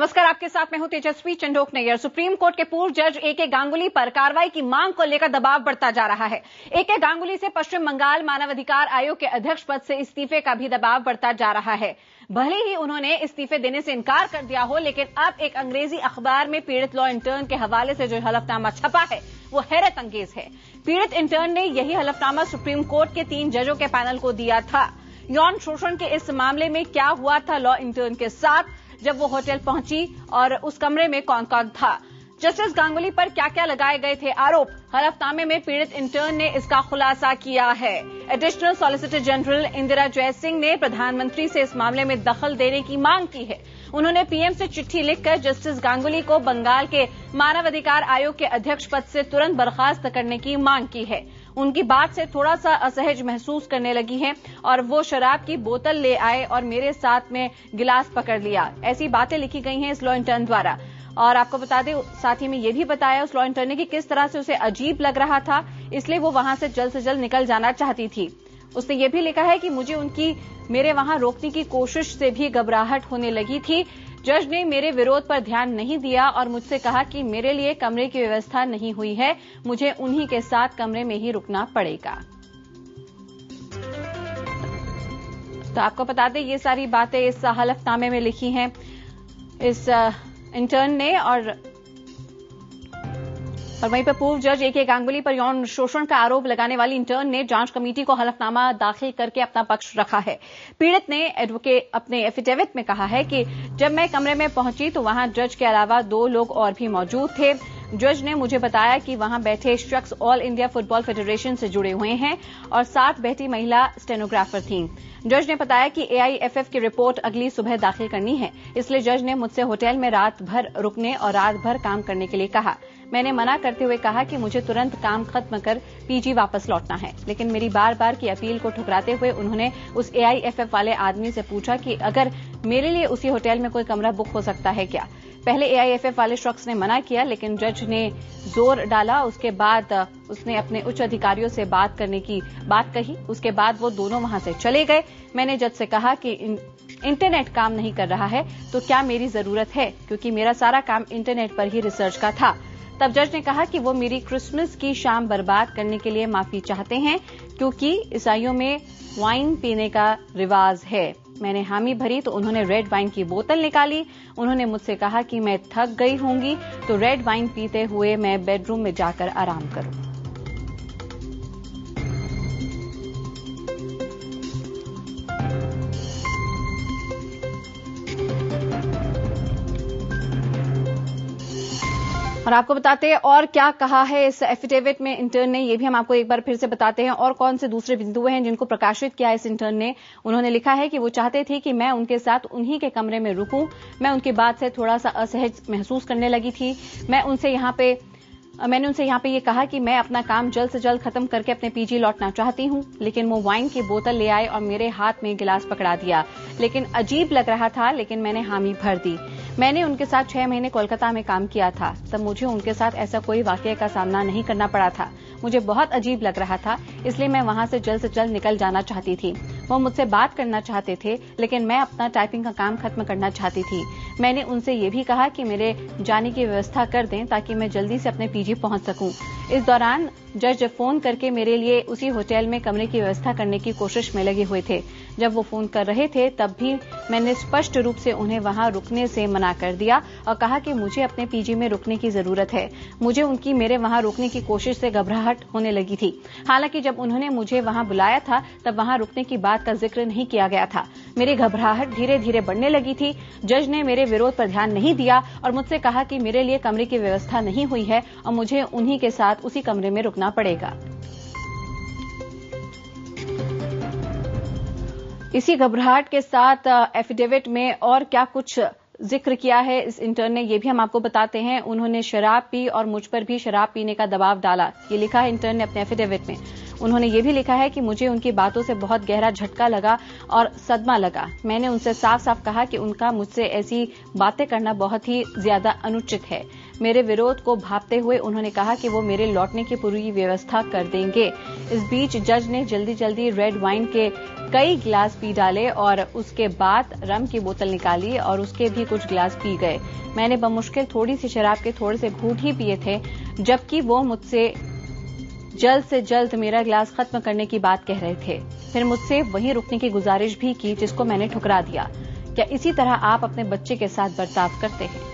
नमस्कार, आपके साथ मैं हूं तेजस्वी चंडोक नैयर। सुप्रीम कोर्ट के पूर्व जज ए.के. गांगुली पर कार्रवाई की मांग को लेकर दबाव बढ़ता जा रहा है। ए.के. गांगुली से पश्चिम बंगाल मानवाधिकार आयोग के अध्यक्ष पद से इस्तीफे का भी दबाव बढ़ता जा रहा है। भले ही उन्होंने इस्तीफे देने से इनकार कर दिया हो, लेकिन अब एक अंग्रेजी अखबार में पीड़ित लॉ इंटर्न के हवाले से जो हलफनामा छपा है वो हैरत अंगेज है। पीड़ित इंटर्न ने यही हलफनामा सुप्रीम कोर्ट के 3 जजों के पैनल को दिया था। यौन शोषण के इस मामले में क्या हुआ था लॉ इंटर्न के साथ, जब वो होटल पहुंची और उस कमरे में कौन कौन था, जस्टिस गांगुली पर क्या क्या लगाए गए थे आरोप, हलफनामे में पीड़ित इंटर्न ने इसका खुलासा किया है। Additional solicitor general Indira Jaising ने प्रधानमंत्री से इस मामले में दखल देने की मांग की है। उन्होंने पीएम से चिट्ठी लिखकर जस्टिस गांगुली को बंगाल के मानवाधिकार आयोग के अध्यक्ष पद से तुरंत बर्खास्त करने की मांग की है। उनकी बात से थोड़ा सा असहज महसूस करने लगी हैं और वो शराब की बोतल ले आए और मेरे साथ में गिलास पकड़ लिया, ऐसी बातें लिखी गई हैं इस लॉ इंटर्न द्वारा। और आपको बता दें, साथ ही में ये भी बताया उस लॉ इंटर्न ने कि किस तरह से उसे अजीब लग रहा था, इसलिए वो वहां से जल्द निकल जाना चाहती थी। उसने ये भी लिखा है कि मुझे उनकी मेरे वहां रोकने की कोशिश से भी घबराहट होने लगी थी। जज ने मेरे विरोध पर ध्यान नहीं दिया और मुझसे कहा कि मेरे लिए कमरे की व्यवस्था नहीं हुई है, मुझे उन्हीं के साथ कमरे में ही रुकना पड़ेगा। तो आपको बता दें, ये सारी बातें इस हलफनामे में लिखी हैं इस इंटर्न ने। और वहीं पर पूर्व जज ए.के. गांगुली पर यौन शोषण का आरोप लगाने वाली इंटर्न ने जांच कमेटी को हलफनामा दाखिल करके अपना पक्ष रखा है। पीड़ित ने एडवोकेट अपने एफिडेविट में कहा है कि जब मैं कमरे में पहुंची तो वहां जज के अलावा 2 लोग और भी मौजूद थे। जज ने मुझे बताया कि वहां बैठे शख्स ऑल इंडिया फुटबॉल फेडरेशन से जुड़े हुए हैं और साथ बैठी महिला स्टेनोग्राफर थीं। जज ने बताया कि एआईएफएफ की रिपोर्ट अगली सुबह दाखिल करनी है, इसलिए जज ने मुझसे होटल में रात भर रुकने और रात भर काम करने के लिए कहा। मैंने मना करते हुए कहा कि मुझे तुरंत काम खत्म कर पीजी वापस लौटना है, लेकिन मेरी बार बार की अपील को ठुकराते हुए उन्होंने उस एआईएफएफ वाले आदमी से पूछा कि अगर मेरे लिए उसी होटल में कोई कमरा बुक हो सकता है क्या। पहले एआईएफएफ वाले शख्स ने मना किया, लेकिन जज ने जोर डाला। उसके बाद उसने अपने उच्च अधिकारियों से बात करने की बात कही। उसके बाद वो दोनों वहां से चले गए। मैंने जज से कहा कि इंटरनेट काम नहीं कर रहा है तो क्या मेरी जरूरत है, क्योंकि मेरा सारा काम इंटरनेट पर ही रिसर्च का था। तब जज ने कहा कि वो मेरी क्रिसमस की शाम बर्बाद करने के लिए माफी चाहते हैं, क्योंकि ईसाइयों में वाइन पीने का रिवाज है। मैंने हामी भरी तो उन्होंने रेड वाइन की बोतल निकाली। उन्होंने मुझसे कहा कि मैं थक गई होंगी तो रेड वाइन पीते हुए मैं बेडरूम में जाकर आराम करूं। और आपको बताते हैं और क्या कहा है इस एफिडेविट में इंटर्न ने, ये भी हम आपको एक बार फिर से बताते हैं। और कौन से दूसरे बिंदु हैं जिनको प्रकाशित किया इस इंटर्न ने। उन्होंने लिखा है कि वो चाहते थे कि मैं उनके साथ उन्हीं के कमरे में रुकूं। मैं उनकी बात से थोड़ा सा असहज महसूस करने लगी थी। मैंने उनसे यहाँ पे ये कहा कि मैं अपना काम जल्द से जल्द खत्म करके अपने पीजी लौटना चाहती हूँ, लेकिन वो वाइन की बोतल ले आए और मेरे हाथ में गिलास पकड़ा दिया। लेकिन अजीब लग रहा था, लेकिन मैंने हामी भर दी। मैंने उनके साथ 6 महीने कोलकाता में काम किया था, तब मुझे उनके साथ ऐसा कोई वाकये का सामना नहीं करना पड़ा था। मुझे बहुत अजीब लग रहा था, इसलिए मैं वहां से जल्द निकल जाना चाहती थी। वो मुझसे बात करना चाहते थे, लेकिन मैं अपना टाइपिंग का काम खत्म करना चाहती थी। मैंने उनसे ये भी कहा कि मेरे जाने की व्यवस्था कर दें ताकि मैं जल्दी से अपने पीजी पहुंच सकूं। इस दौरान जज फोन करके मेरे लिए उसी होटल में कमरे की व्यवस्था करने की कोशिश में लगे हुए थे। जब वो फोन कर रहे थे तब भी मैंने स्पष्ट रूप से उन्हें वहां रुकने से मना कर दिया और कहा कि मुझे अपने पीजी में रुकने की जरूरत है। मुझे उनकी मेरे वहां रुकने की कोशिश से घबराहट होने लगी थी। हालांकि जब उन्होंने मुझे वहां बुलाया था तब वहां रुकने की बात का जिक्र नहीं किया गया था। मेरी घबराहट धीरे धीरे बढ़ने लगी थी। जज ने मेरे विरोध पर ध्यान नहीं दिया और मुझसे कहा कि मेरे लिए कमरे की व्यवस्था नहीं हुई है और मुझे उन्हीं के साथ उसी कमरे में रुकना पड़ेगा। इसी घबराहट के साथ एफिडेविट में और क्या कुछ जिक्र किया है इस इंटर्न ने, ये भी हम आपको बताते हैं। उन्होंने शराब पी और मुझ पर भी शराब पीने का दबाव डाला, ये लिखा है इंटर्न ने अपने एफिडेविट में। उन्होंने ये भी लिखा है कि मुझे उनकी बातों से बहुत गहरा झटका लगा और सदमा लगा। मैंने उनसे साफ साफ कहा कि उनका मुझसे ऐसी बातें करना बहुत ही ज्यादा अनुचित है। मेरे विरोध को भांपते हुए उन्होंने कहा कि वो मेरे लौटने की पूरी व्यवस्था कर देंगे। इस बीच जज ने जल्दी जल्दी रेड वाइन के कई गिलास पी डाले और उसके बाद रम की बोतल निकाली और उसके भी कुछ गिलास पी गए। मैंने बमुश्किल थोड़ी सी शराब के थोड़े से घूंट ही पिए थे, जबकि वो मुझसे जल्द से जल्द मेरा गिलास खत्म करने की बात कह रहे थे। फिर मुझसे वहीं रुकने की गुजारिश भी की, जिसको मैंने ठुकरा दिया। क्या इसी तरह आप अपने बच्चे के साथ बर्ताव करते हैं?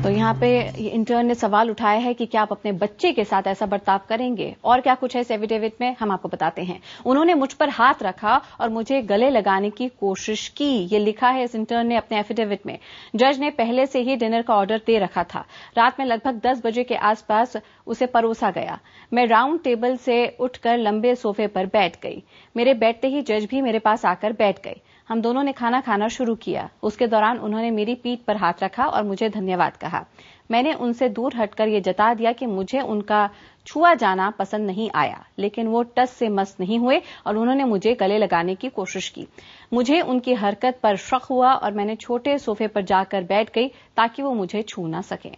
तो यहाँ पे इंटर्न ने सवाल उठाया है कि क्या आप अपने बच्चे के साथ ऐसा बर्ताव करेंगे? और क्या कुछ है इस एफिडेविट में, हम आपको बताते हैं। उन्होंने मुझ पर हाथ रखा और मुझे गले लगाने की कोशिश की, ये लिखा है इस इंटर्न ने अपने एफिडेविट में। जज ने पहले से ही डिनर का ऑर्डर दे रखा था। रात में लगभग 10 बजे के आसपास उसे परोसा गया। मैं राउंड टेबल से उठकर लंबे सोफे पर बैठ गई। मेरे बैठते ही जज भी मेरे पास आकर बैठ गए। हम दोनों ने खाना खाना शुरू किया। उसके दौरान उन्होंने मेरी पीठ पर हाथ रखा और मुझे धन्यवाद कहा। मैंने उनसे दूर हटकर ये जता दिया कि मुझे उनका छुआ जाना पसंद नहीं आया, लेकिन वो टस से मस नहीं हुए और उन्होंने मुझे गले लगाने की कोशिश की। मुझे उनकी हरकत पर शक हुआ और मैंने छोटे सोफे पर जाकर बैठ गई ताकि वो मुझे छू ना सकें।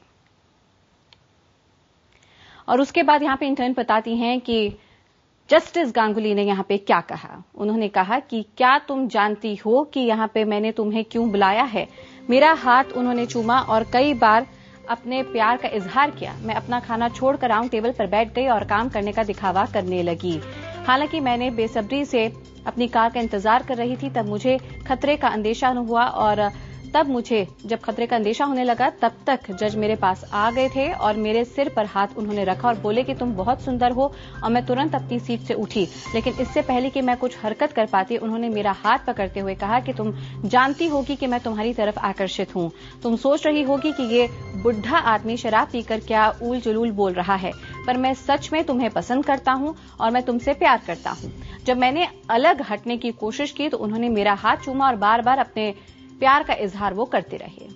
और उसके बाद यहाँ पे इंटर्न बताती हैं कि जस्टिस गांगुली ने यहाँ पे क्या कहा। उन्होंने कहा कि क्या तुम जानती हो कि यहाँ पे मैंने तुम्हें क्यों बुलाया है? मेरा हाथ उन्होंने चूमा और कई बार अपने प्यार का इजहार किया। मैं अपना खाना छोड़कर राउंड टेबल पर बैठ गई और काम करने का दिखावा करने लगी। हालांकि मैंने बेसब्री से अपनी कार का इंतजार कर रही थी, तब मुझे खतरे का अंदेशा हुआ और जब खतरे का अंदेशा होने लगा तब तक जज मेरे पास आ गए थे और मेरे सिर पर हाथ उन्होंने रखा और बोले कि तुम बहुत सुंदर हो। और मैं तुरंत अपनी सीट से उठी, लेकिन इससे पहले कि मैं कुछ हरकत कर पाती उन्होंने मेरा हाथ पकड़ते हुए कहा कि तुम जानती होगी कि मैं तुम्हारी तरफ आकर्षित हूं। तुम सोच रही होगी कि ये बुढ़ा आदमी शराब पीकर क्या ऊल जुलूल बोल रहा है, पर मैं सच में तुम्हें पसंद करता हूं और मैं तुमसे प्यार करता हूं। जब मैंने अलग हटने की कोशिश की तो उन्होंने मेरा हाथ चूमा और बार बार अपने प्यार का इजहार वो करते रहे।